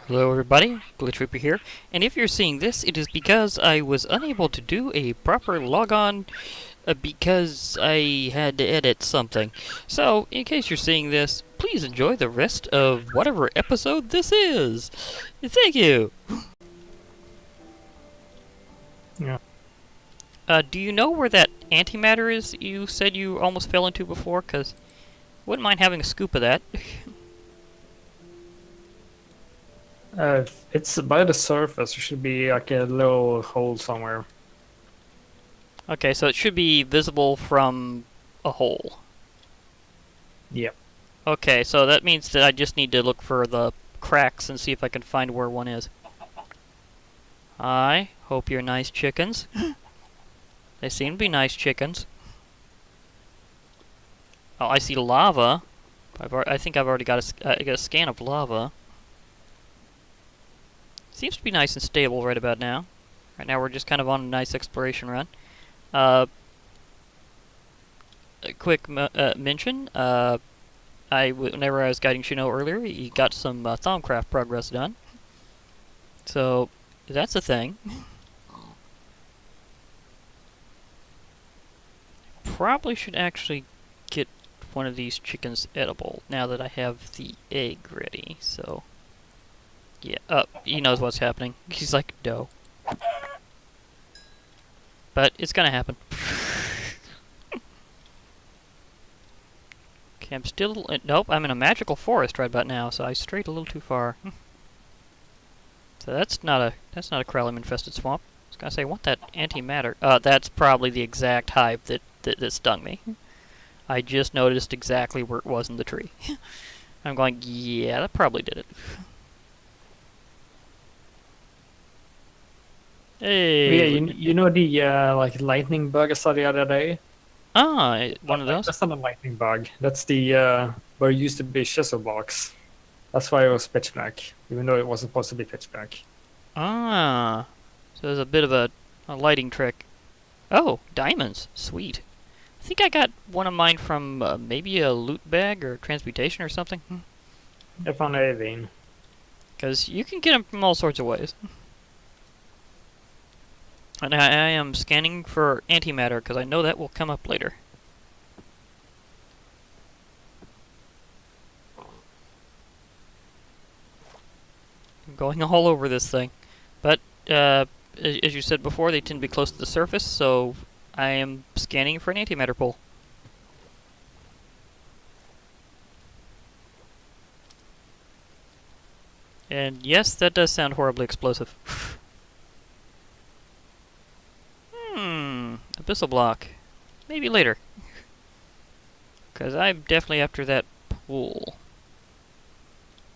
Hello everybody, Glitch Reaper here, and if you're seeing this, it is because I was unable to do a proper logon because I had to edit something. So, in case you're seeing this, please enjoy the rest of whatever episode this is. Thank you! Yeah. Do you know where that antimatter is you said you almost fell into before? Because wouldn't mind having a scoop of that. It's by the surface. There should be like a little hole somewhere. Okay, so it should be visible from a hole. Yep. Okay, so that means that I just need to look for the cracks and see if I can find where one is. I hope you're nice chickens. They seem to be nice chickens. Oh, I see lava. I think I've already got a scan of lava. Seems to be nice and stable right about now. Right now we're just kind of on a nice exploration run. A quick mention. Whenever I was guiding Shinoow earlier, he got some Thaumcraft progress done. So, that's a thing. Probably should actually get one of these chickens edible now that I have the egg ready, so... Yeah, he knows what's happening. He's like, no. But it's gonna happen. Okay, I'm still... nope, I'm in a magical forest right about now, so I strayed a little too far. So that's not a Krellium-infested swamp. I was gonna say, I want that antimatter. That's probably the exact hive that stung me. I just noticed exactly where it was in the tree. I'm going, yeah, that probably did it. Hey. Yeah, you know the like lightning bug I saw the other day? Ah, one of those? That's not a lightning bug. That's the where it used to be chisel box. That's why it was pitch black, even though it wasn't supposed to be pitch black. Ah. So there's a bit of a lighting trick. Oh, diamonds. Sweet. I think I got one of mine from maybe a loot bag or transmutation or something. I found a vein. Because you can get them from all sorts of ways. And I am scanning for antimatter because I know that will come up later. I'm going all over this thing. But, as you said before, they tend to be close to the surface, so I am scanning for an antimatter pool. And yes, that does sound horribly explosive. Abyssal block. Maybe later. Because I'm definitely after that pool.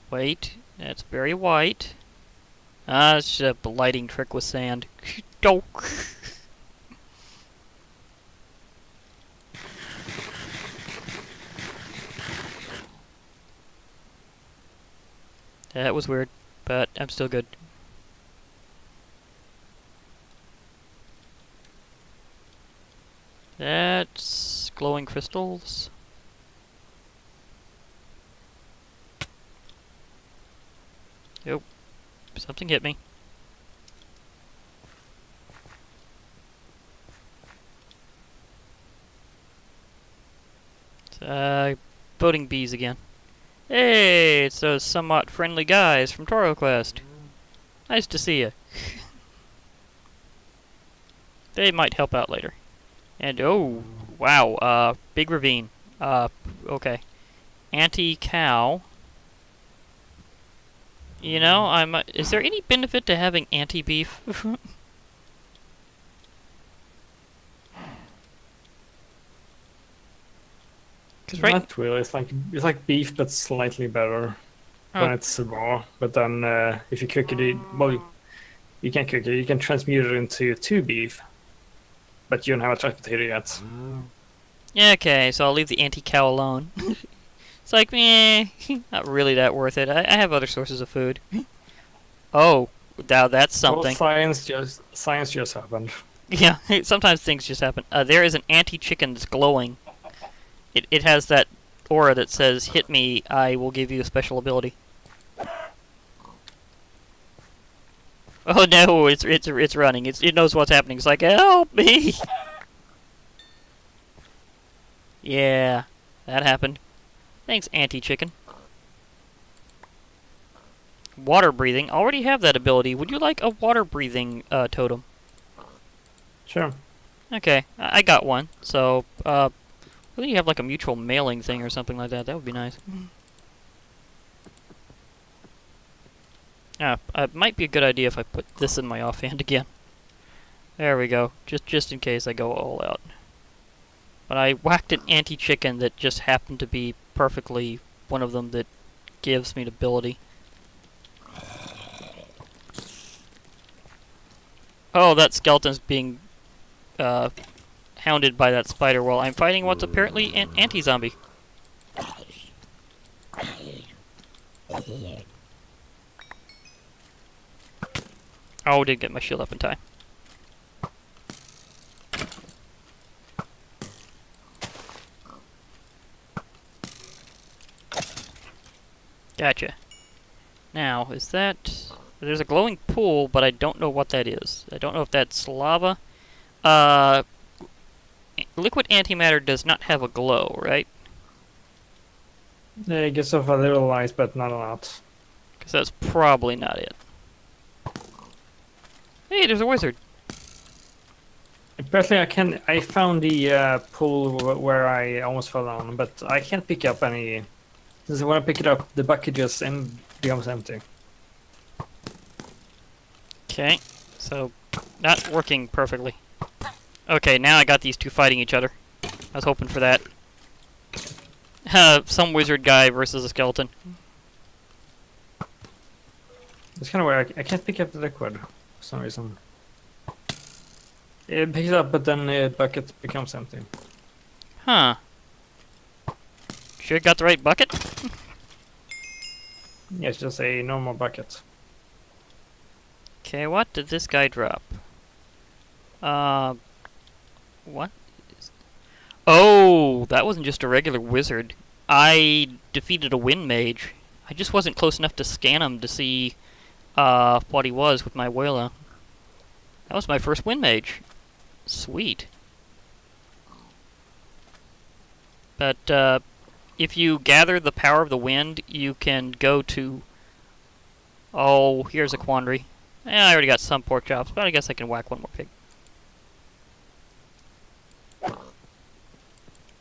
Wait, that's very white. Ah, it's just a lighting trick with sand. Don't. That was weird, but I'm still good. That's glowing crystals. Yep. Something hit me. Boating bees again. Hey, it's those somewhat friendly guys from Toro Quest. Nice to see you. They might help out later. And, oh, wow, big ravine. Okay. Anti-cow. You know, is there any benefit to having anti-beef? Not really. It's like beef, but slightly better when it's raw. But then if you cook it, well, you can't cook it. You can transmute it into 2 beef. But you don't have a transmutator yet. Yeah, okay, so I'll leave the anti-cow alone. It's like, meh, not really that worth it. I have other sources of food. Oh, now that's something. Well, science just happened. Yeah, sometimes things just happen. There is an anti-chicken that's glowing. It has that aura that says, hit me, I will give you a special ability. Oh no, it's running. It knows what's happening. It's like, help me! Yeah, that happened. Thanks, anti-chicken. Water breathing. Already have that ability. Would you like a water breathing totem? Sure. Okay, I got one. So, I think you have like a mutual mailing thing or something like that. That would be nice. It might be a good idea if I put this in my offhand again. There we go. Just in case I go all out. But I whacked an anti-chicken that just happened to be perfectly one of them that gives me the ability. Oh, that skeleton's being hounded by that spider while I'm fighting what's apparently an anti-zombie. Oh, did get my shield up in time. Gotcha. Now, is that... There's a glowing pool, but I don't know what that is. I don't know if that's lava. Liquid antimatter does not have a glow, right? Yeah, it gives off a little light, but not a lot. Because that's probably not it. Hey, there's a wizard. Apparently, I found the pool where I almost fell down, but I can't pick up any. Since when I pick it up, the bucket just becomes empty. Okay, so not working perfectly. Okay, now I got these two fighting each other. I was hoping for that. Some wizard guy versus a skeleton. It's kind of weird. I can't pick up the liquid for some reason. It picks up, but then the bucket becomes empty. Huh. Sure got the right bucket? Yeah, it's just a normal bucket. Okay, what did this guy drop? What? Oh, that wasn't just a regular wizard. I defeated a wind mage. I just wasn't close enough to scan him to see what he was with my Whala. That was my first wind mage. Sweet. But if you gather the power of the wind, you can go to... Oh, here's a quandary. I already got some pork chops, but I guess I can whack one more pig.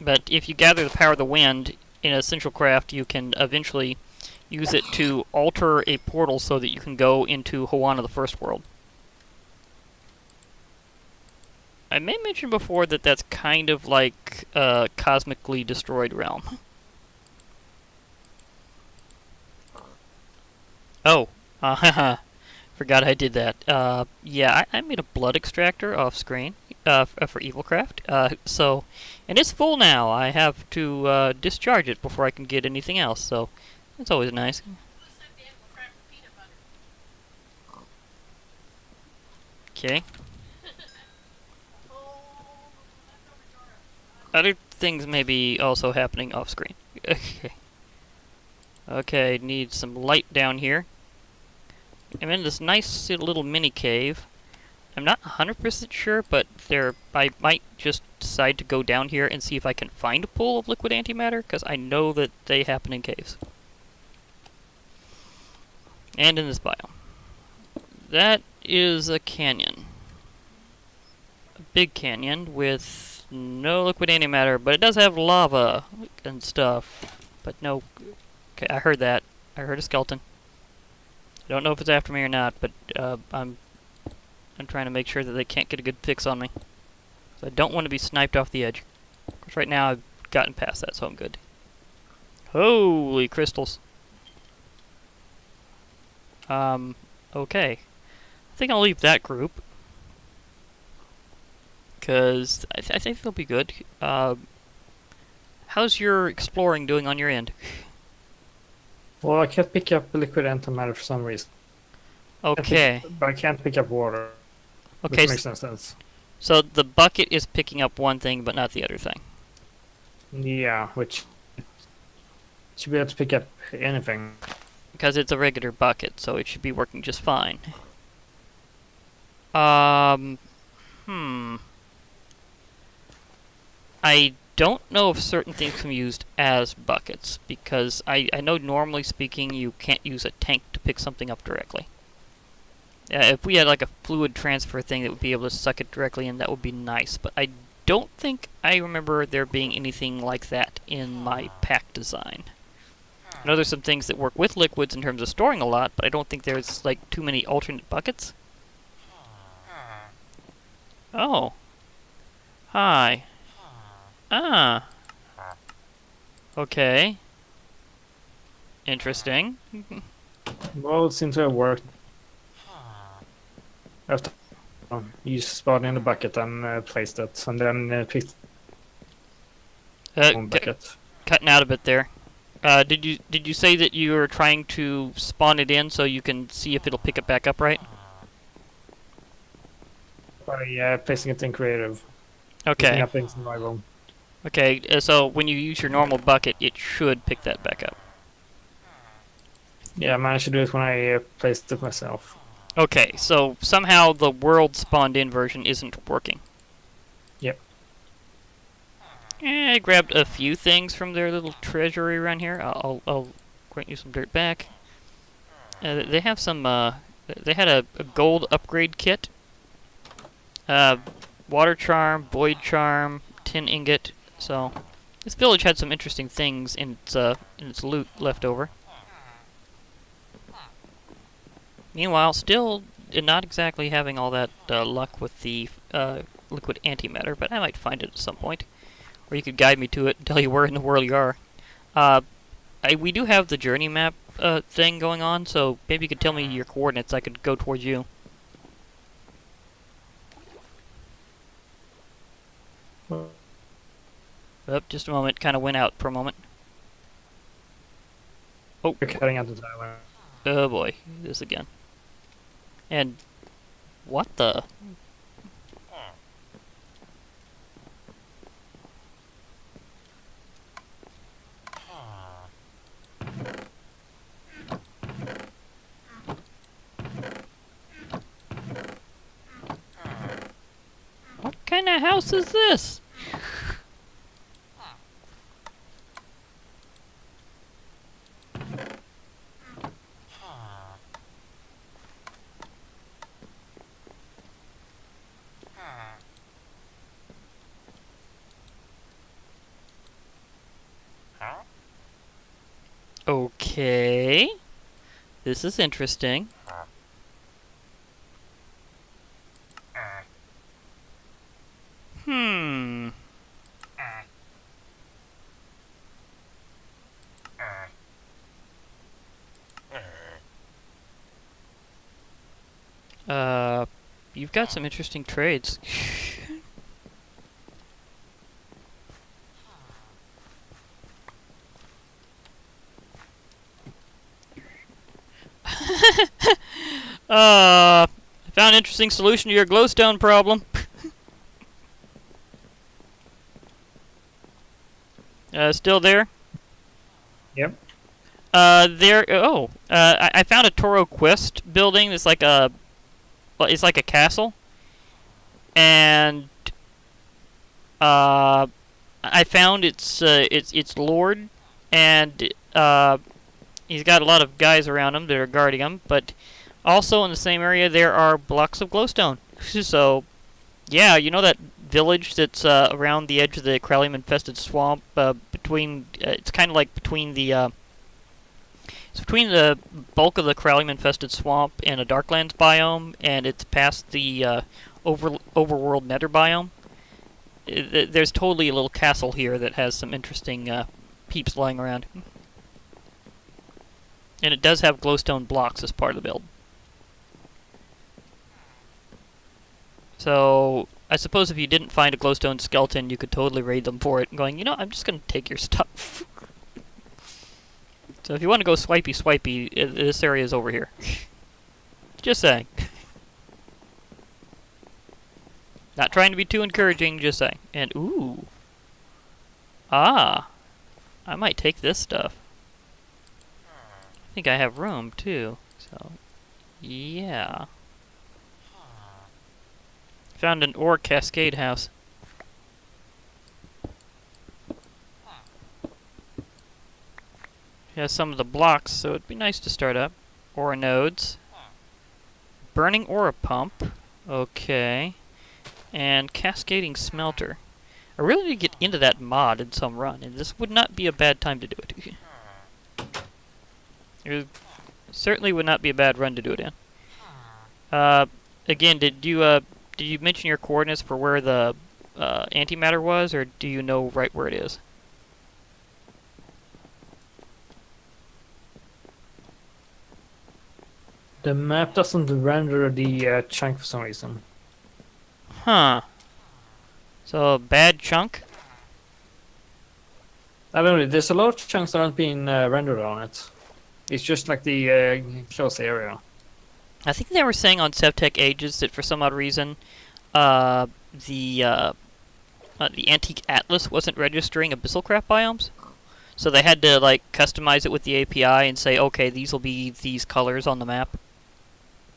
But if you gather the power of the wind in Essential Craft, you can eventually use it to alter a portal so that you can go into Hawana, the First World. I may mention before that that's kind of like a cosmically destroyed realm. Oh, forgot I did that. Yeah, I made a blood extractor off screen for Evilcraft. And it's full now. I have to discharge it before I can get anything else. So that's always nice. Okay. Other things may be also happening off screen. Okay. Okay, need some light down here. I'm in this nice little mini cave. I'm not 100% sure, but I might just decide to go down here and see if I can find a pool of liquid antimatter, because I know that they happen in caves. And in this biome. That is a canyon. A big canyon with no liquid antimatter, but it does have lava and stuff. But no... Okay, I heard that. I heard a skeleton. I don't know if it's after me or not, but I'm trying to make sure that they can't get a good fix on me. So I don't want to be sniped off the edge. Of course, right now I've gotten past that, so I'm good. Holy crystals. Okay. I think I'll leave that group. Because I think they'll be good. How's your exploring doing on your end? Well, I can't pick up liquid antimatter for some reason. Okay. But I can't pick up water. Okay. Which makes no sense. So the bucket is picking up one thing, but not the other thing. Yeah, which should be able to pick up anything. Because it's a regular bucket, so it should be working just fine. Hmm. I don't know if certain things can be used as buckets, because I know normally speaking you can't use a tank to pick something up directly. If we had like a fluid transfer thing that would be able to suck it directly in, that would be nice, but I don't think I remember there being anything like that in my pack design. I know there's some things that work with liquids in terms of storing a lot, but I don't think there's like too many alternate buckets. Oh. Hi. Ah. Okay. Interesting. Well, it seems to have worked. After you spawned in the bucket and placed it, and then picked one bucket. Cutting out a bit there. Did you say that you were trying to spawn it in so you can see if it'll pick it back up right? By placing it in creative. Okay. Placing in survival. Okay, so when you use your normal bucket, it should pick that back up. Yeah, I managed to do it when I placed it myself. Okay, so somehow the world spawned in version isn't working. Yep. I grabbed a few things from their little treasury around here. I'll grant you some dirt back. They have some, they had a gold upgrade kit. Water charm, void charm, tin ingot. So, this village had some interesting things in its loot left over. Meanwhile, still not exactly having all that luck with the liquid antimatter, but I might find it at some point. Or you could guide me to it and tell you where in the world you are. We do have the journey map thing going on, so maybe you could tell me your coordinates. I could go towards you. Oh, just a moment. Kind of went out for a moment. Oh. You're cutting out the dialogue. Oh boy, this again. And what the? What kind of house is this? Okay. This is interesting. Hmm. You've got some interesting trades. I found an interesting solution to your glowstone problem. Still there? Yep. I found a Toro Quest building that's like a, well, it's like a castle. And, I found its lord, and, he's got a lot of guys around him that are guarding him, but also in the same area there are blocks of glowstone. So, yeah, you know that village that's around the edge of the Krellium-infested swamp, it's kind of like between the, it's between the bulk of the Krellium-infested swamp and a Darklands biome, and it's past the overworld nether biome. There's totally a little castle here that has some interesting peeps lying around. And it does have glowstone blocks as part of the build. So, I suppose if you didn't find a glowstone skeleton, you could totally raid them for it, going, you know, I'm just going to take your stuff. So if you want to go swipey, this area is over here. Just saying. Not trying to be too encouraging, just saying. And, ooh. Ah. I might take this stuff. I think I have room, too. So, yeah. Found an ore cascade house. It has some of the blocks, so it'd be nice to start up. Ore nodes. Burning ore pump. Okay. And cascading smelter. I really need to get into that mod in some run, and this would not be a bad time to do it. It certainly would not be a bad run to do it in. Again, did you mention your coordinates for where the antimatter was, or do you know right where it is? The map doesn't render the chunk for some reason. Huh. So, bad chunk? I don't know, there's a lot of chunks that aren't being rendered on it. It's just like the close area. I think they were saying on Sevtech Ages that for some odd reason, the Antique Atlas wasn't registering Abyssal Craft biomes. So they had to, like, customize it with the API and say, okay, these will be these colors on the map.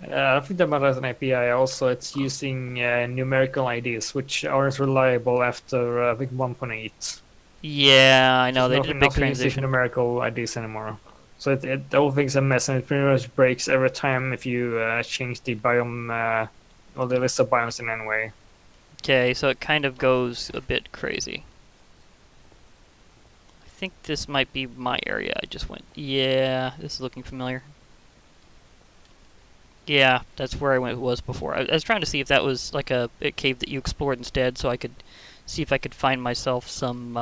I think that has an API also. It's using numerical IDs, which aren't reliable after I think 1.8. Yeah, I know, they did a big Nothing transition. uses numerical IDs anymore. So the whole thing's a mess, and it pretty much breaks every time if you change the biome, or the list of biomes in any way. Okay, so it kind of goes a bit crazy. I think this might be my area I just went. Yeah, this is looking familiar. Yeah, that's where I was before. I was trying to see if that was like a cave that you explored instead, so I could see if I could find myself some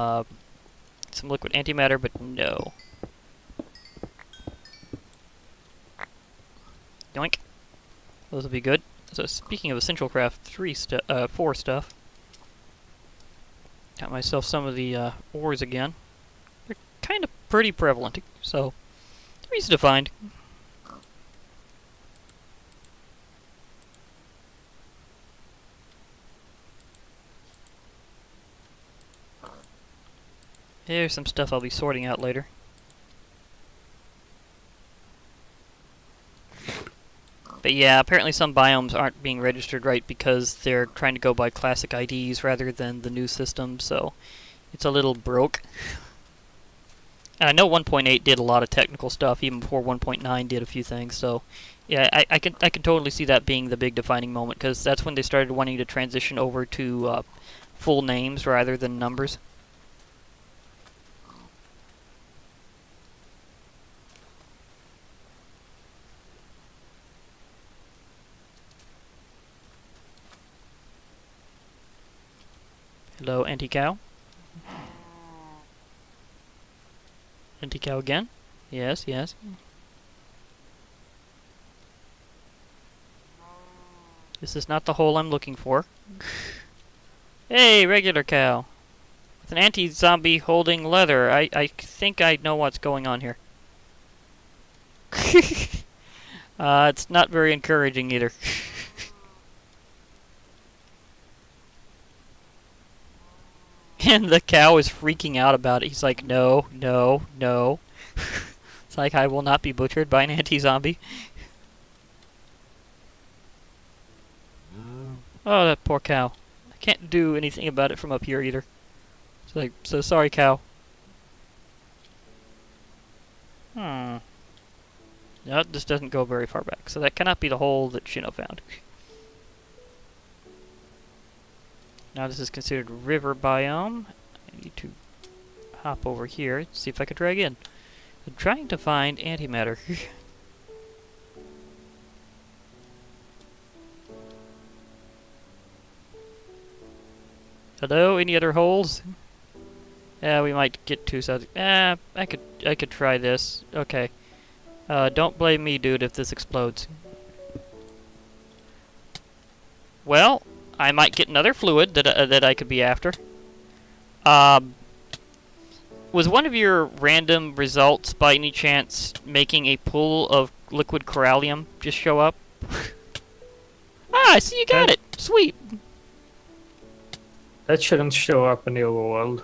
liquid antimatter, but no. Yoink. Those will be good. So speaking of Essential Craft 4 stuff, got myself some of the ores again. They're kind of pretty prevalent, so they're easy to find. Here's some stuff I'll be sorting out later. But yeah, apparently some biomes aren't being registered right because they're trying to go by classic IDs rather than the new system, so it's a little broke. And I know 1.8 did a lot of technical stuff, even before 1.9 did a few things, so yeah, I can totally see that being the big defining moment, because that's when they started wanting to transition over to full names rather than numbers. Hello, anti-cow. Anti-cow again? Yes, yes. This is not the hole I'm looking for. Hey, regular cow. With an anti-zombie holding leather. I think I know what's going on here. It's not very encouraging either. And the cow is freaking out about it. He's like, no, no, no. It's like, I will not be butchered by an anti-zombie. Oh, that poor cow. I can't do anything about it from up here either. It's like, so sorry, cow. No, this doesn't go very far back. So that cannot be the hole that Shinoow found. Now this is considered river biome. I need to hop over here and see if I can drag in. I'm trying to find antimatter. Hello, any other holes? Yeah, we might get two sides. I could try this. Okay. Don't blame me, dude, if this explodes. Well, I might get another fluid that I could be after. Was one of your random results by any chance making a pool of liquid corallium just show up? Ah, I see you got it. Sweet. That shouldn't show up in the overworld.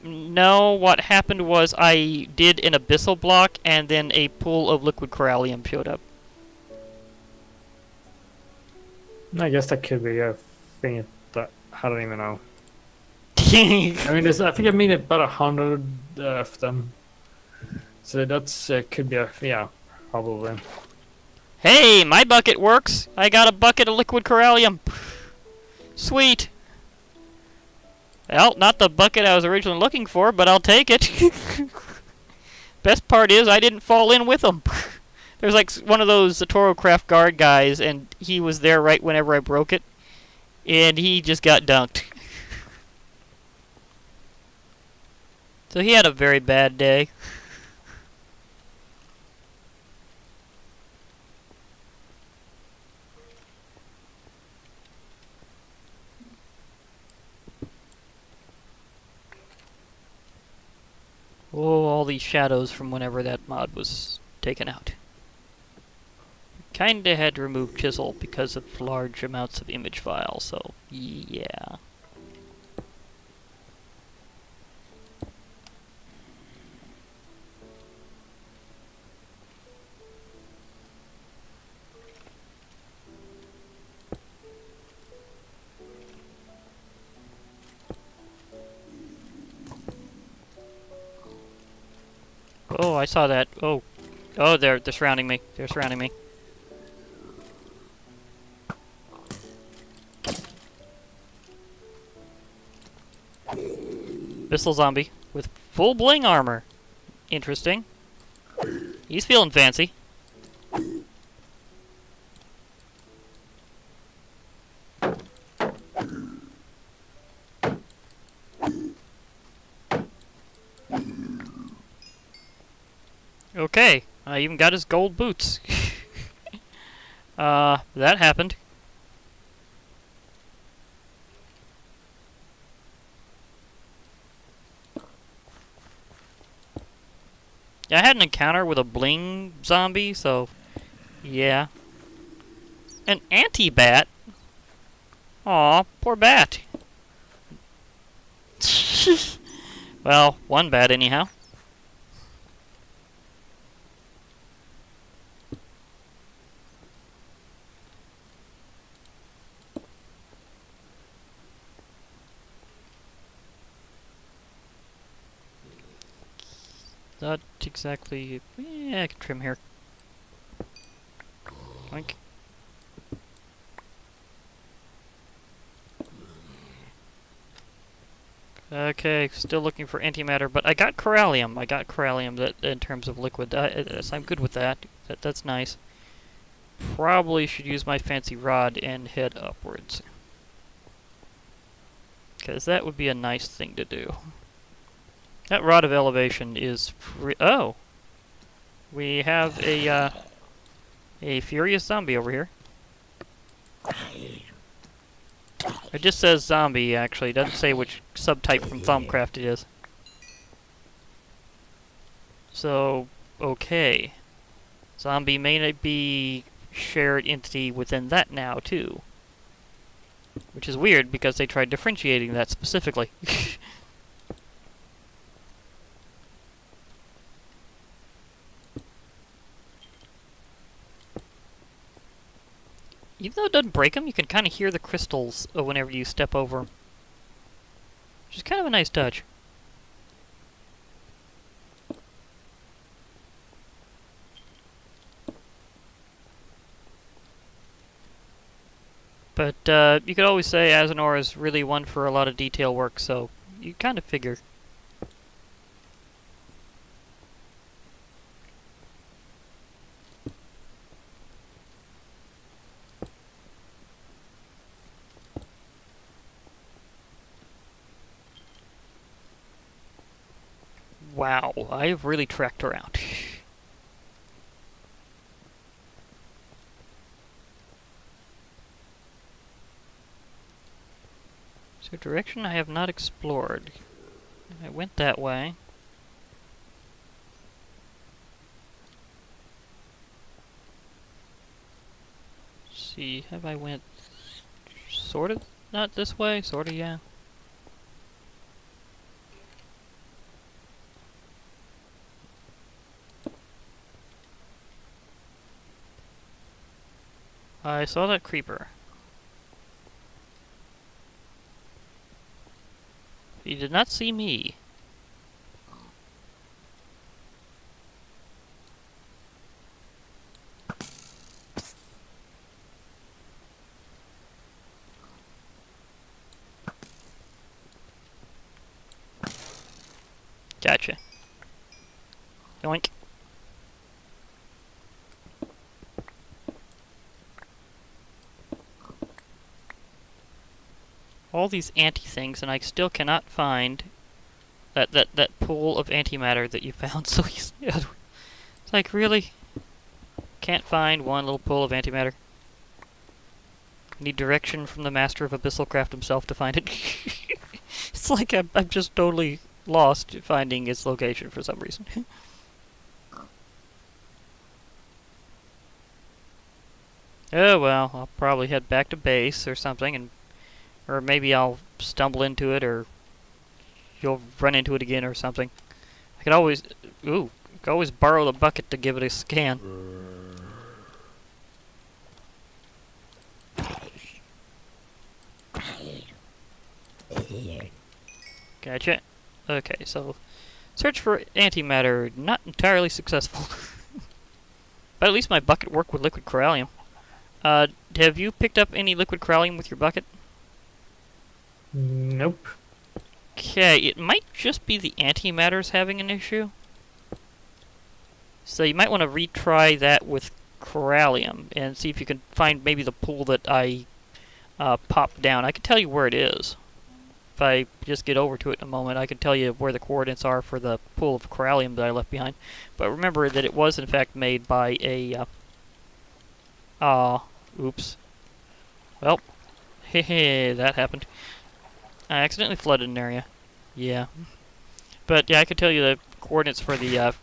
No, what happened was I did an abyssal block and then a pool of liquid corallium showed up. I guess that could be a thing that I don't even know. I mean, I think I made about 100 of them. So that's could be a yeah, probably. Hey, my bucket works! I got a bucket of liquid corallium! Sweet! Well, not the bucket I was originally looking for, but I'll take it. Best part is I didn't fall in with them. There's like one of those Toro Craft Guard guys, and he was there right whenever I broke it. And he just got dunked. So he had a very bad day. Oh, all these shadows from whenever that mod was taken out. Kinda had to remove chisel because of large amounts of image files, so yeah. Oh, I saw that. Oh. Oh, they're surrounding me. They're surrounding me. Missile zombie with full bling armor. Interesting. He's feeling fancy. Okay, I even got his gold boots. That happened. Yeah, I had an encounter with a bling zombie, so yeah. An anti-bat? Aw, poor bat. Well, one bat anyhow. Not exactly... Yeah, I can trim here. Oink. Okay, still looking for antimatter, but I got corallium. I got corallium that, in terms of liquid. So I'm good with that. That's nice. Probably should use my fancy rod and head upwards. Because that would be a nice thing to do. That rod of elevation is oh! We have a furious zombie over here. It just says zombie, actually. It doesn't say which subtype from Thaumcraft it is. So, okay. Zombie may be shared entity within that now, too. Which is weird, because they tried differentiating that specifically. Even though it doesn't break them, you can kind of hear the crystals whenever you step over them. Which is kind of a nice touch. But you could always say Azenor is really one for a lot of detail work, so you kind of figure. Wow, I've really trekked around. So direction I have not explored. I went that way. Let's see, have I went sort of not this way? Sort of, yeah. I saw that creeper. You did not see me. Gotcha. Yoink. All these anti-things, and I still cannot find that pool of antimatter that you found so easily. It's like, really? Can't find one little pool of antimatter? Need direction from the master of Abyssal Craft himself to find it. It's like I'm just totally lost finding its location for some reason. Oh well, I'll probably head back to base or something, or maybe I'll stumble into it, or you'll run into it again or something. I could always borrow the bucket to give it a scan. Gotcha. Okay, so search for antimatter, not entirely successful. But at least my bucket worked with liquid corallium. Have you picked up any liquid corallium with your bucket? Nope. Okay, it might just be the antimatter's having an issue. So you might want to retry that with corallium and see if you can find maybe the pool that I popped down. I can tell you where it is. If I just get over to it in a moment, I can tell you where the coordinates are for the pool of corallium that I left behind. But remember that it was in fact made by a... oops. Well, hehe, that happened. I accidentally flooded an area. Yeah. But yeah, I could tell you the coordinates for the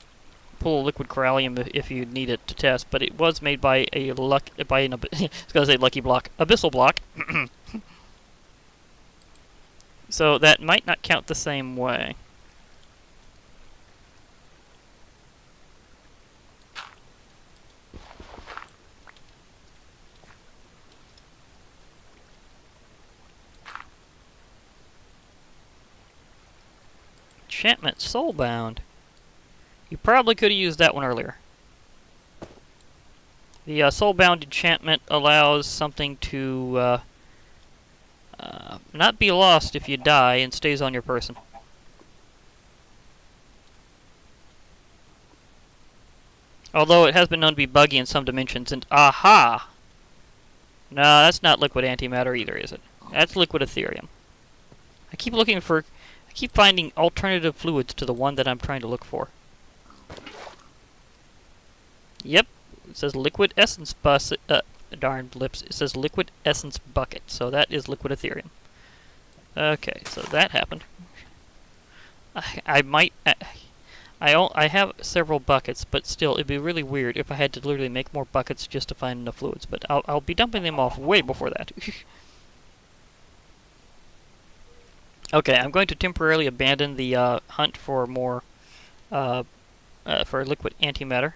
pool of liquid corallium if you need it to test. But it was made by I was gonna say lucky block, abyssal block. So that might not count the same way. Enchantment Soulbound. You probably could have used that one earlier. The Soulbound enchantment allows something to not be lost if you die and stays on your person. Although it has been known to be buggy in some dimensions, and aha! No, that's not liquid antimatter either, is it? That's liquid Aetherium. I keep finding alternative fluids to the one that I'm trying to look for. Yep, it says liquid essence bus. Darn lips. It says liquid essence bucket, so that is liquid Aetherium. Okay, so that happened. I have several buckets, but still, it'd be really weird if I had to literally make more buckets just to find enough fluids. But I'll be dumping them off way before that. Okay, I'm going to temporarily abandon the hunt for more for liquid antimatter.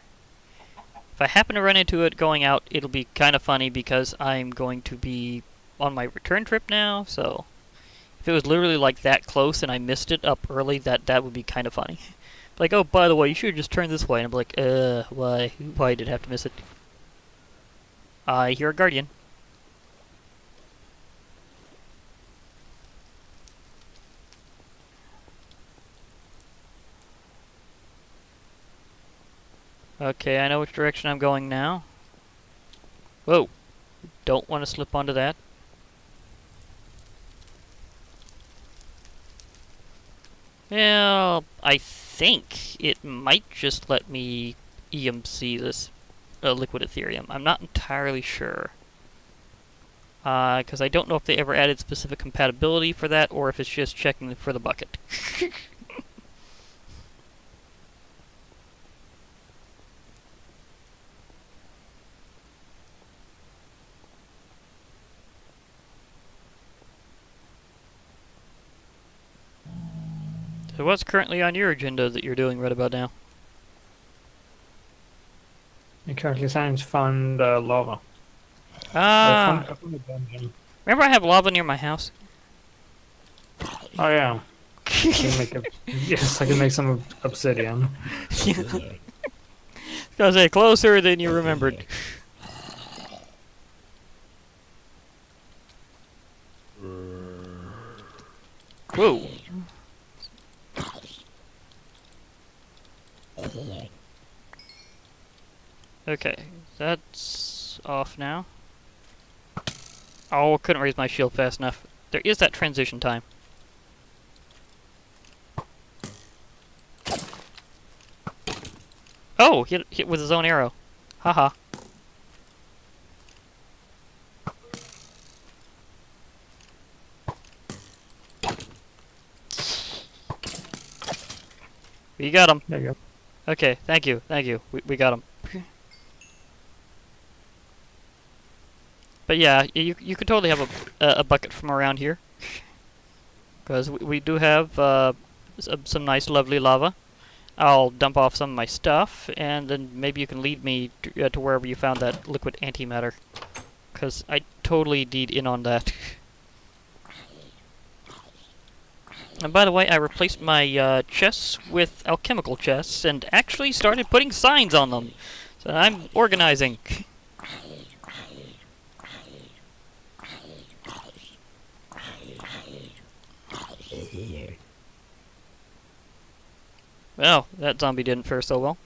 If I happen to run into it going out, it'll be kind of funny because I'm going to be on my return trip now. So if it was literally like that close and I missed it up early, that would be kind of funny. Like, oh, by the way, you should have just turned this way. And I'm like, why? Why did I have to miss it? I hear a guardian. Okay, I know which direction I'm going now. Whoa. Don't want to slip onto that. Well, I think it might just let me EMC this liquid Aetherium. I'm not entirely sure. Because I don't know if they ever added specific compatibility for that, or if it's just checking for the bucket. So what's currently on your agenda that you're doing right about now? I'm currently trying to find lava. Ah! I found a dungeon. Remember I have lava near my house? Oh yeah. Yes, I can make some obsidian. Gotta say, closer than you remembered. Whoa. Okay, that's off now. Oh, couldn't raise my shield fast enough. There is that transition time. Oh, hit with his own arrow. Haha. We got him. There you go. Okay, thank you. We got him. But yeah, you could totally have a bucket from around here. Because we do have some nice lovely lava. I'll dump off some of my stuff, and then maybe you can lead me to wherever you found that liquid antimatter. Because I totally need in on that. And by the way, I replaced my chests with alchemical chests, and actually started putting signs on them. So I'm organizing. Well, that zombie didn't fare so well.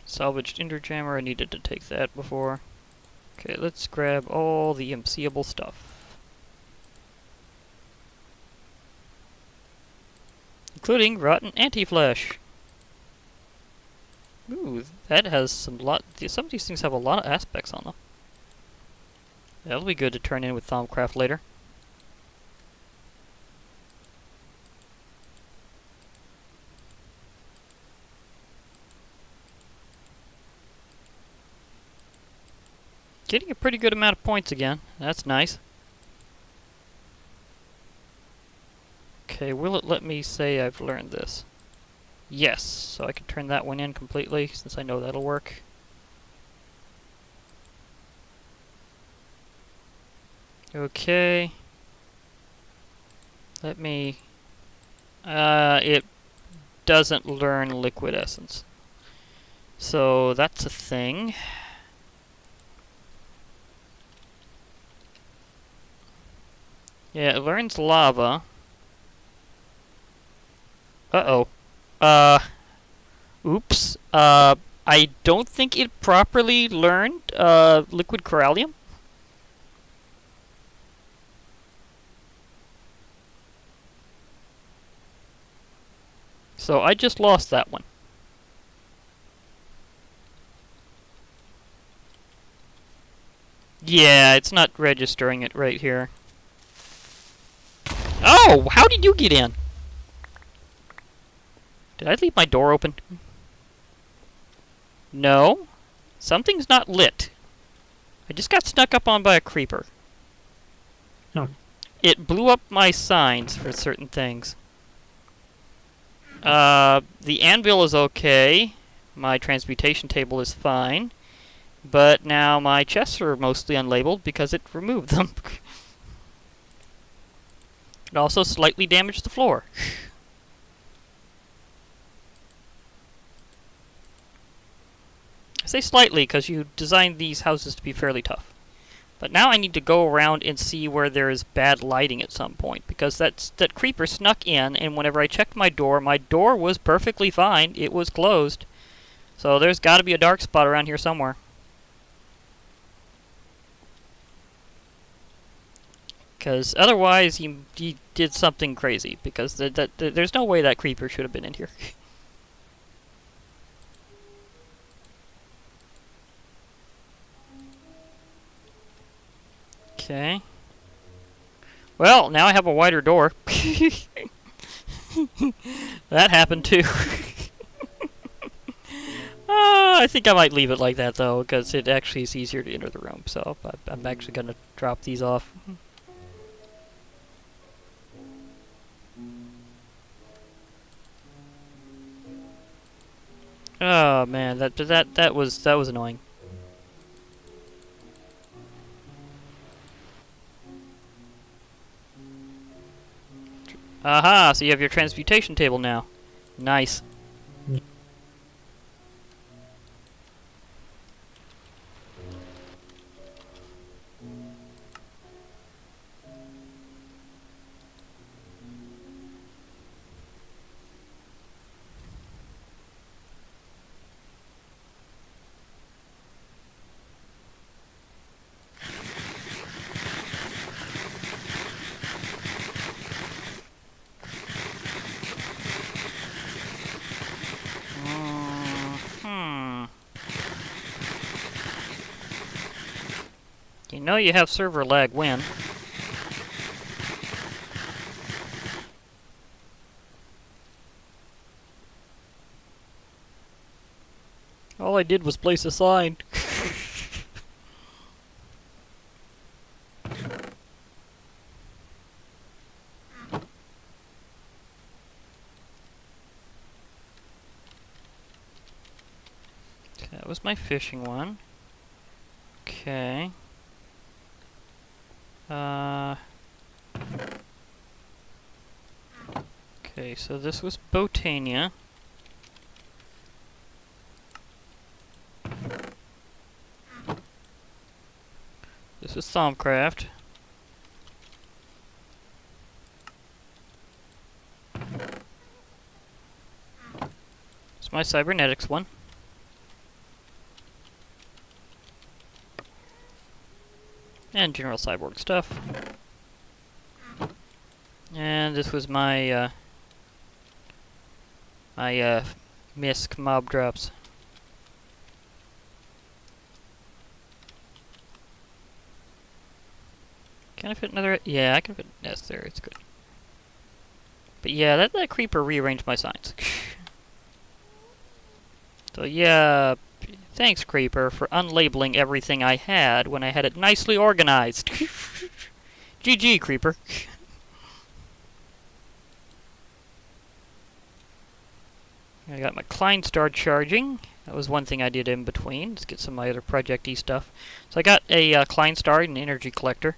Salvaged Enderjammer, I needed to take that before. Okay, let's grab all the MCable stuff. Including rotten anti-flesh. Ooh, that has some of these things have a lot of aspects on them. That'll be good to turn in with Thaumcraft later. Getting a pretty good amount of points again. That's nice. Okay, will it let me say I've learned this? Yes, so I can turn that one in completely, since I know that'll work. Okay. Let me... it doesn't learn liquid essence. So that's a thing. Yeah, it learns lava. Uh-oh. Oops. I don't think it properly learned, liquid corallium. So I just lost that one. Yeah, it's not registering it right here. Oh, how did you get in? Did I leave my door open? No. Something's not lit. I just got snuck up on by a creeper. Oh. It blew up my signs for certain things. The anvil is okay. My transmutation table is fine. But now my chests are mostly unlabeled because it removed them. It also slightly damaged the floor. I say slightly because you designed these houses to be fairly tough. But now I need to go around and see where there is bad lighting at some point, because that creeper snuck in, and whenever I checked my door was perfectly fine. It was closed. So there's got to be a dark spot around here somewhere. Because otherwise he did something crazy, because there's no way that creeper should have been in here. Okay. Well, now I have a wider door. That happened too. I think I might leave it like that though, because it actually is easier to enter the room. So I'm actually going to drop these off. Oh man, that was annoying. Aha! So you have your transmutation table now. Nice. You know you have server lag when. All I did was place a sign. That was my fishing one. Okay. Okay, so this was Botania. This is Thaumcraft. It's my cybernetics one. And general cyborg stuff. And this was my MISC mob drops. Can I fit another? Yeah, I can fit an S there. It's good. But yeah, that creeper rearranged my signs. So yeah, thanks creeper for unlabeling everything I had when I had it nicely organized. GG creeper. I got my Kleinstar charging. That was one thing I did in between. Let's get some of my other project-y stuff. So I got a Kleinstar and an energy collector.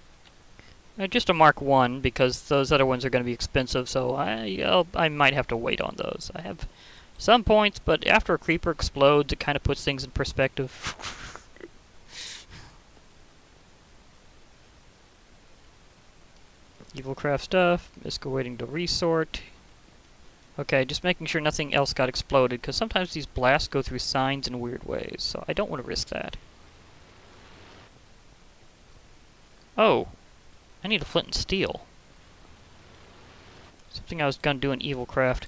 Just a Mark 1 because those other ones are going to be expensive, so I might have to wait on those. I have some points, but after a creeper explodes, it kind of puts things in perspective. Evil craft stuff. Miska waiting to resort. Okay, just making sure nothing else got exploded, because sometimes these blasts go through signs in weird ways, so I don't want to risk that. Oh, I need a flint and steel. Something I was going to do in Evil Craft.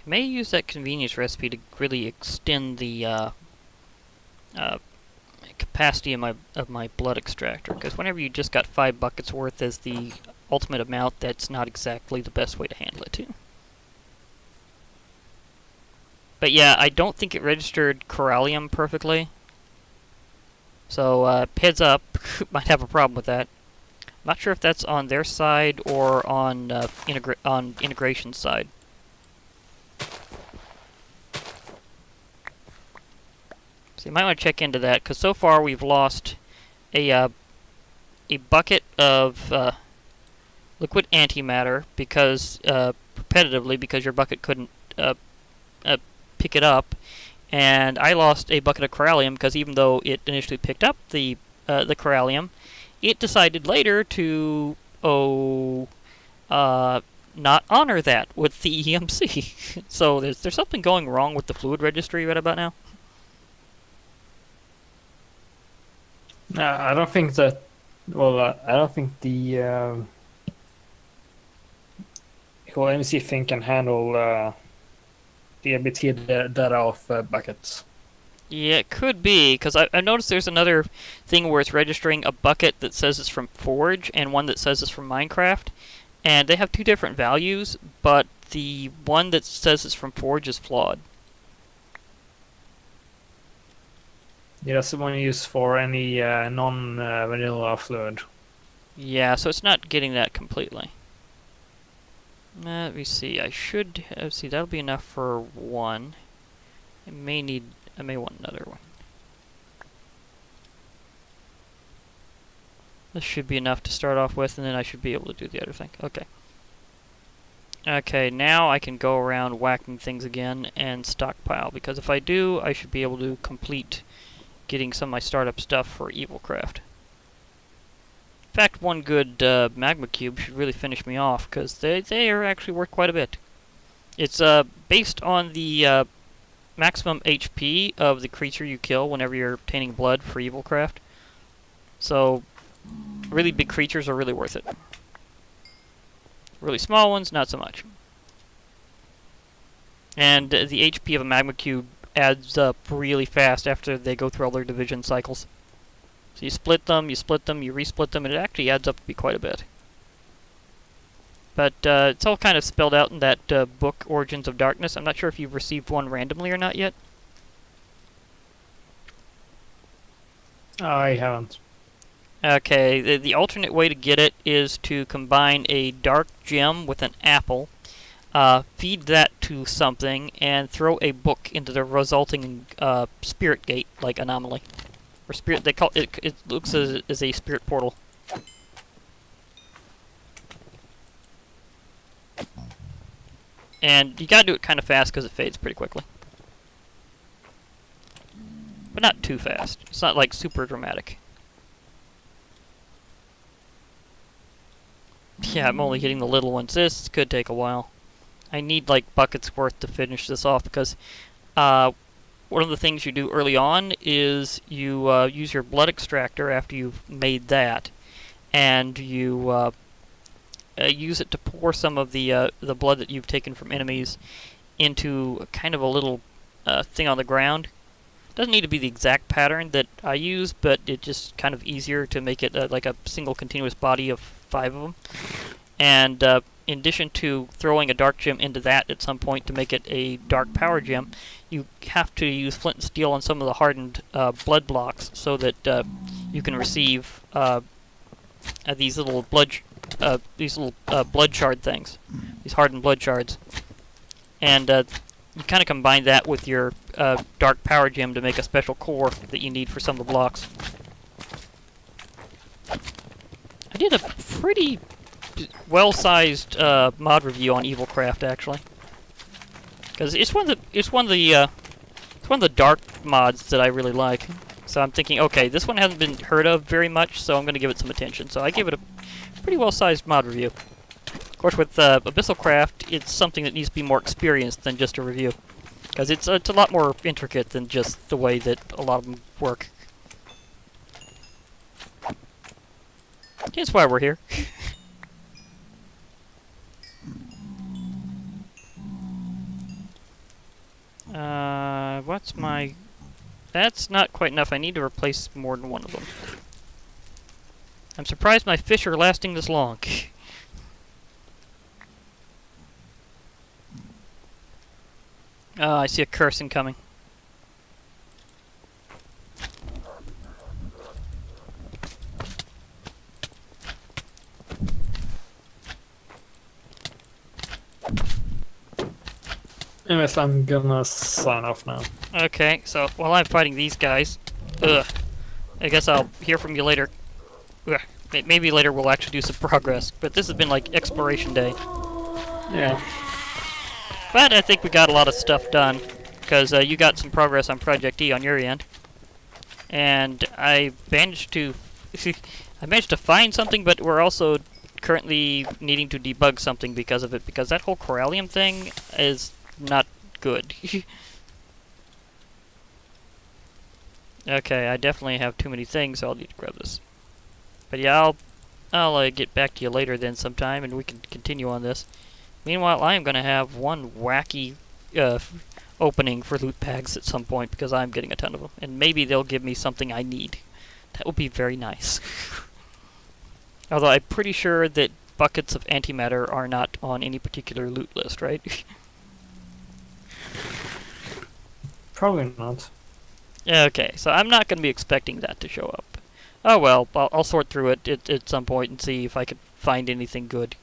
I may use that convenience recipe to really extend the capacity of my blood extractor, because whenever you just got 5 buckets worth as the ultimate amount, that's not exactly the best way to handle it too. But yeah, I don't think it registered corallium perfectly. So heads up, might have a problem with that. Not sure if that's on their side or on integration side. So you might want to check into that, because so far we've lost a bucket of liquid antimatter because repetitively because your bucket couldn't pick it up, and I lost a bucket of corallium because even though it initially picked up the corallium, it decided later to not honor that with the EMC. So there's something going wrong with the fluid registry right about now. No, I don't think that. Well, I don't think the whole MC thing can handle the ABT data of buckets. Yeah, it could be, because I noticed there's another thing where it's registering a bucket that says it's from Forge and one that says it's from Minecraft, and they have 2 different values, but the one that says it's from Forge is flawed. Yeah, that's the one you use for any non-vanilla fluid. Yeah, so it's not getting that completely. Let me see. I should see. That'll be enough for one. I may want another one. This should be enough to start off with, and then I should be able to do the other thing. Okay. Okay, now I can go around whacking things again and stockpile, because if I do, I should be able to complete getting some of my startup stuff for Evilcraft. In fact, one good Magma Cube should really finish me off, because they are actually worth quite a bit. It's based on the maximum HP of the creature you kill whenever you're obtaining blood for Evilcraft. So, really big creatures are really worth it. Really small ones, not so much. And the HP of a Magma Cube adds up really fast after they go through all their division cycles. So you split them, you resplit them, and it actually adds up to be quite a bit. But it's all kind of spelled out in that book, Origins of Darkness. I'm not sure if you've received one randomly or not yet. I haven't. Okay, the alternate way to get it is to combine a dark gem with an apple, feed that to something, and throw a book into the resulting spirit gate, like anomaly. Or spirit, they call it, it looks as a spirit portal. And you gotta do it kind of fast because it fades pretty quickly. But not too fast. It's not like super dramatic. Yeah, I'm only hitting the little ones. This could take a while. I need like buckets worth to finish this off because one of the things you do early on is you use your blood extractor after you've made that, and you use it to pour some of the blood that you've taken from enemies into kind of a little thing on the ground. Doesn't need to be the exact pattern that I use, but it's just kind of easier to make it like a single continuous body of 5 of them. And in addition to throwing a dark gem into that at some point to make it a dark power gem, you have to use flint and steel on some of the hardened blood blocks so that you can receive these little blood shard things, these hardened blood shards. And you kind of combine that with your dark power gem to make a special core that you need for some of the blocks. I did a pretty well-sized mod review on Evilcraft actually, because it's one of the dark mods that I really like. So I'm thinking, okay, this one hasn't been heard of very much, so I'm going to give it some attention. So I gave it a pretty well-sized mod review. Of course, with Abyssal Craft, it's something that needs to be more experienced than just a review, because it's a lot more intricate than just the way that a lot of them work. That's why we're here. What's my... That's not quite enough. I need to replace more than one of them. I'm surprised my fish are lasting this long. I see a curse incoming. Anyways, I'm gonna sign off now. Okay, so while I'm fighting these guys, I guess I'll hear from you later. Maybe later we'll actually do some progress, but this has been like exploration day. Yeah. But I think we got a lot of stuff done, because you got some progress on Project E on your end. And I managed to find something, but we're also currently needing to debug something because of it, because that whole Corallium thing is not good. Okay, I definitely have too many things, so I'll need to grab this. But yeah, I'll get back to you later then sometime, and we can continue on this. Meanwhile, I am going to have one wacky opening for loot bags at some point, because I'm getting a ton of them. And maybe they'll give me something I need. That would be very nice. Although I'm pretty sure that buckets of antimatter are not on any particular loot list, right? Probably not. Okay, so I'm not going to be expecting that to show up. Oh well, I'll sort through it at some point and see if I could find anything good.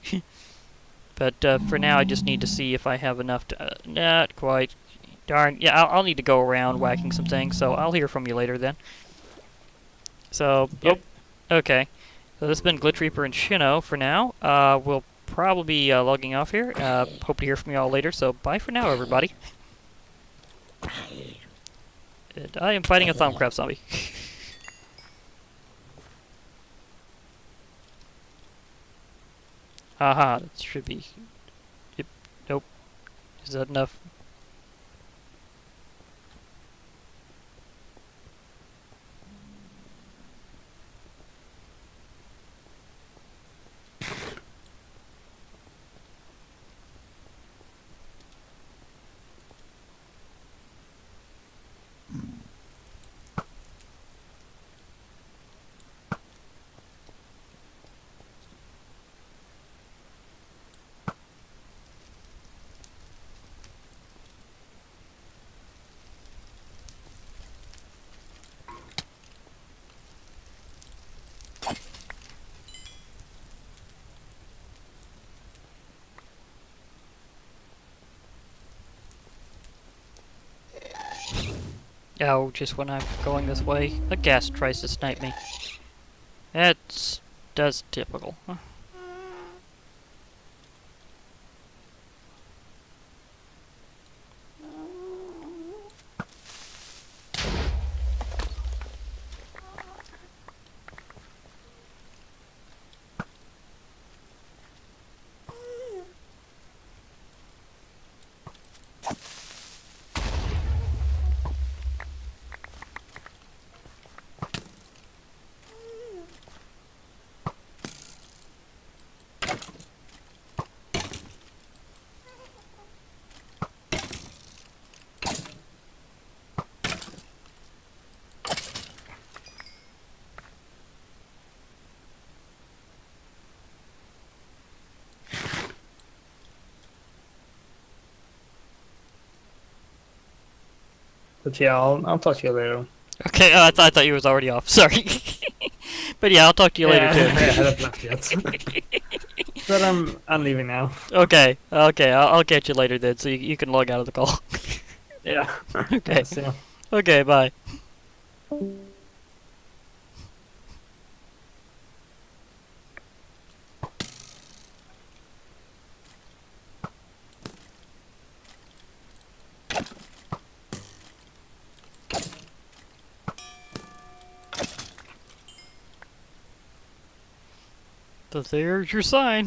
But for now, I just need to see if I have enough to... not quite. Darn. Yeah, I'll need to go around whacking some things, so I'll hear from you later then. So, Yep. oh, okay. So this has been Glitch Reaper and Shinoow for now. We'll probably be logging off here. Hope to hear from you all later, so bye for now, everybody. And I am fighting a Thaumcraft zombie. Haha, that should be... Yep, nope. Is that enough? Oh, just when I'm going this way, a ghast tries to snipe me. That's typical. Huh. But yeah, I'll talk to you later. Okay, I thought you was already off. Sorry. But yeah, I'll talk to you later too. I haven't left yet. But I'm leaving now. Okay, I'll catch you later then, so you can log out of the call. Yeah. Okay. So. Okay, bye. So there's your sign.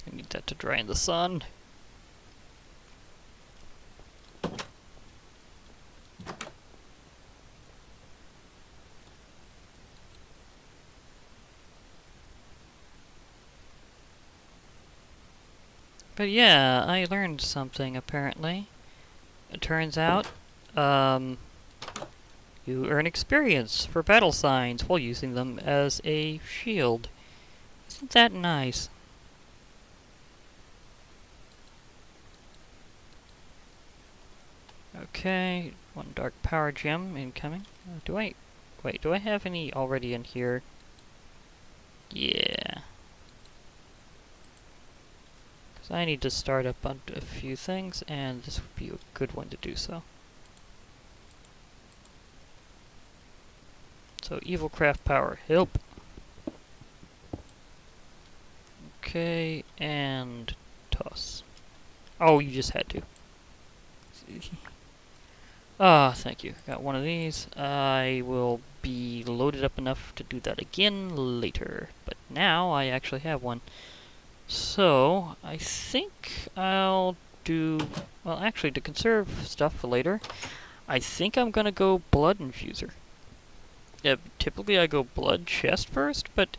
I need that to dry in the sun. But yeah, I learned something apparently. It turns out, you earn experience for battle signs while using them as a shield. Isn't that nice? Okay, one dark power gem incoming. Do I have any already in here? Yeah. Because I need to start up on a few things, and this would be a good one to do so. So, evil craft power, help! Okay, and toss. Oh, you just had to. Ah, thank you. Got one of these. I will be loaded up enough to do that again later. But now I actually have one. So, I think I'll do... Well, actually, to conserve stuff for later, I think I'm gonna go Blood Infuser. typically I go blood chest first, but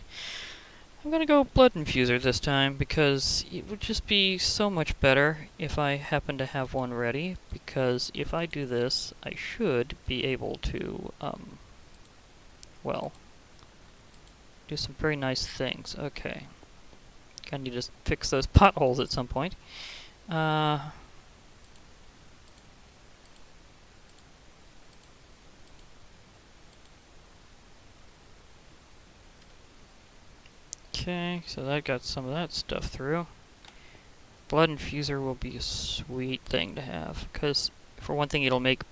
I'm gonna go blood infuser this time because it would just be so much better if I happen to have one ready, because if I do this, I should be able to, well, do some very nice things. Okay. Gonna need to fix those potholes at some point. Okay, so that got some of that stuff through. Blood infuser will be a sweet thing to have, because for one thing it'll make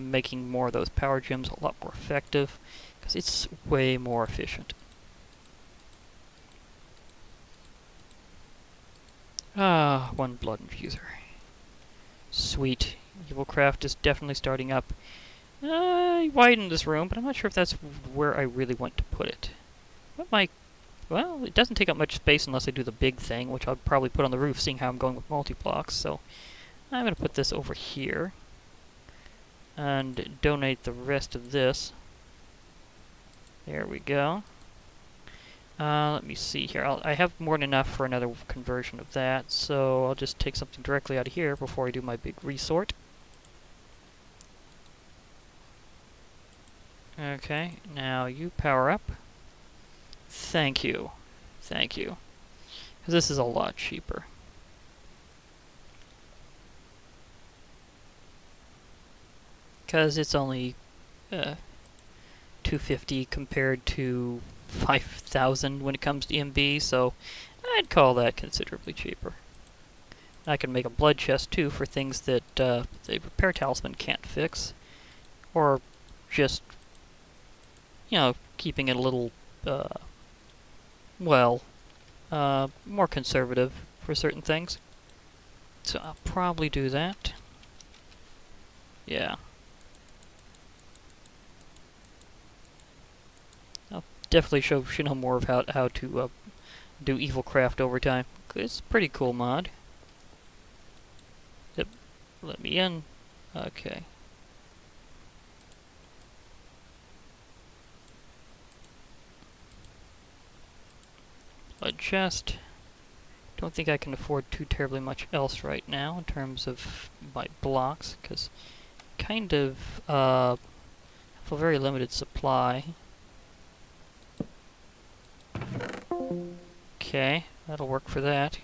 making more of those power gems a lot more effective, because it's way more efficient. One blood infuser. Sweet. Evilcraft is definitely starting up. I widened this room, but I'm not sure if that's where I really want to put it. Well, it doesn't take up much space unless I do the big thing, which I'll probably put on the roof, seeing how I'm going with multi-blocks. So I'm going to put this over here and donate the rest of this. There we go. Let me see here. I have more than enough for another conversion of that, so I'll just take something directly out of here before I do my big resort. Okay, now you power up. Thank you. Thank you. Because this is a lot cheaper. Because it's only $250 compared to 5,000 when it comes to MB, so I'd call that considerably cheaper. I can make a blood chest too for things that the repair talisman can't fix, or just, you know, keeping it a little more conservative for certain things. So I'll probably do that. Yeah. I'll definitely show Shinoow more of how to do Evilcraft over time. It's a pretty cool mod. Yep. Let me in. Okay. Blood chest. Don't think I can afford too terribly much else right now in terms of my blocks, because kind of have a very limited supply. Okay, that'll work for that.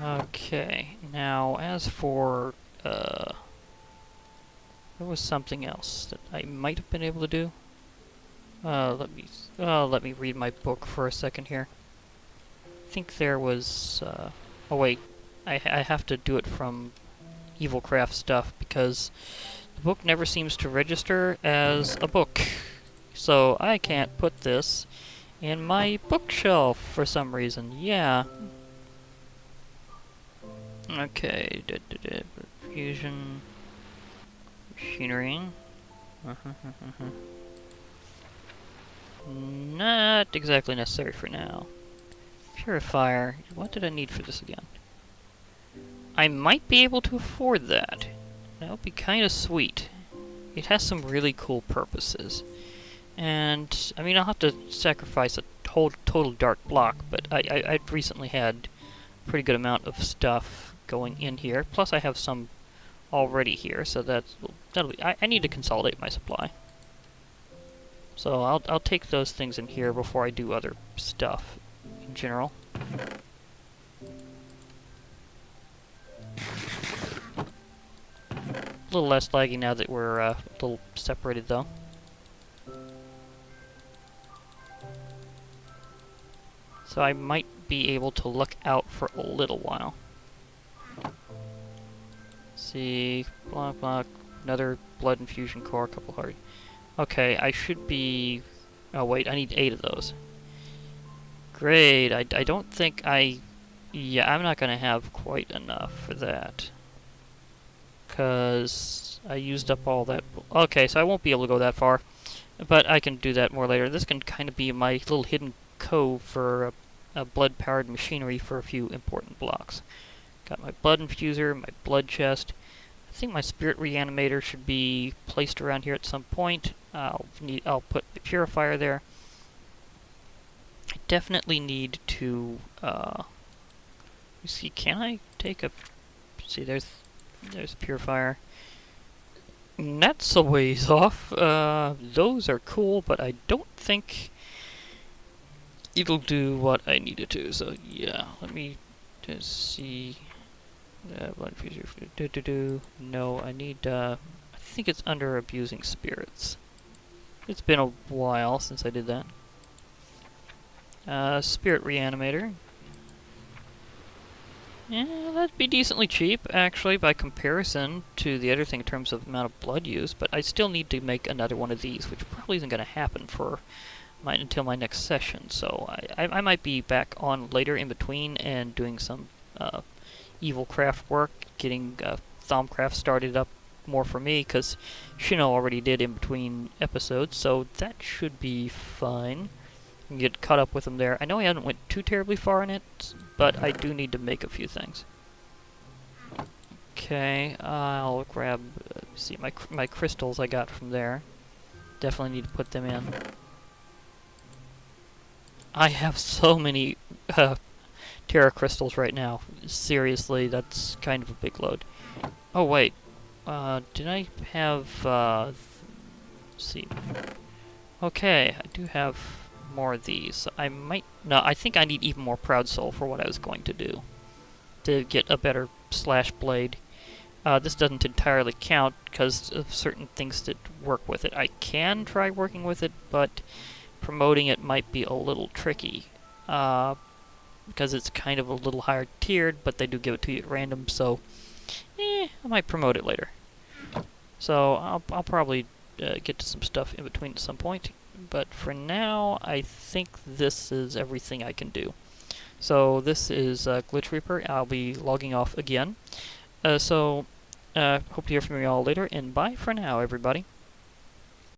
Okay, now as for there was something else that I might have been able to do. Let me read my book for a second here. I think there was, oh wait, I have to do it from Evilcraft stuff, because the book never seems to register as a book. So I can't put this in my bookshelf for some reason. Yeah. Okay, fusion, machinery. Not exactly necessary for now. Purifier. What did I need for this again? I might be able to afford that. That would be kind of sweet. It has some really cool purposes. And, I mean, I'll have to sacrifice a total dark block, but I've recently had a pretty good amount of stuff going in here. Plus, I have some already here, so that'll be... I need to consolidate my supply. So I'll take those things in here before I do other stuff in general. A little less laggy now that we're a little separated, though. So I might be able to look out for a little while. See, block, another blood infusion core, a couple heart. Okay, I should be... Oh wait, I need 8 of those. Great, I don't think yeah, I'm not gonna have quite enough for that. Because I used up all that... Okay, so I won't be able to go that far. But I can do that more later. This can kind of be my little hidden cove for a blood-powered machinery for a few important blocks. Got my blood infuser, my blood chest. I think my Spirit Reanimator should be placed around here at some point. I'll put the Purifier there. I definitely need to, see, can I take a, see, there's Purifier. And that's a ways off. Those are cool, but I don't think it'll do what I need it to. So yeah, let me just see. Blood Infuser. No, I need. I think it's under Abusing Spirits. It's been a while since I did that. Spirit Reanimator. Yeah, that'd be decently cheap, actually, by comparison to the other thing in terms of amount of blood used, but I still need to make another one of these, which probably isn't going to happen for until my next session, so I might be back on later in between and doing some evil craft work, getting Thaumcraft started up more for me, because Shinoow already did in between episodes, so that should be fine. Get caught up with them there. I know I haven't went too terribly far in it, but I do need to make a few things. Okay, I'll grab, see, my crystals I got from there. Definitely need to put them in. I have so many Terra crystals right now. Seriously, that's kind of a big load. Oh wait, did I have, let's see. Okay, I do have more of these. I might... No, I think I need even more Proud Soul for what I was going to do. To get a better slash blade. This doesn't entirely count because of certain things that work with it. I can try working with it, but promoting it might be a little tricky. Because it's kind of a little higher tiered, but they do give it to you at random, so... I might promote it later. So, I'll probably get to some stuff in between at some point. But for now, I think this is everything I can do. So this is Glitch Reaper. I'll be logging off again. Hope to hear from you all later, and bye for now, everybody.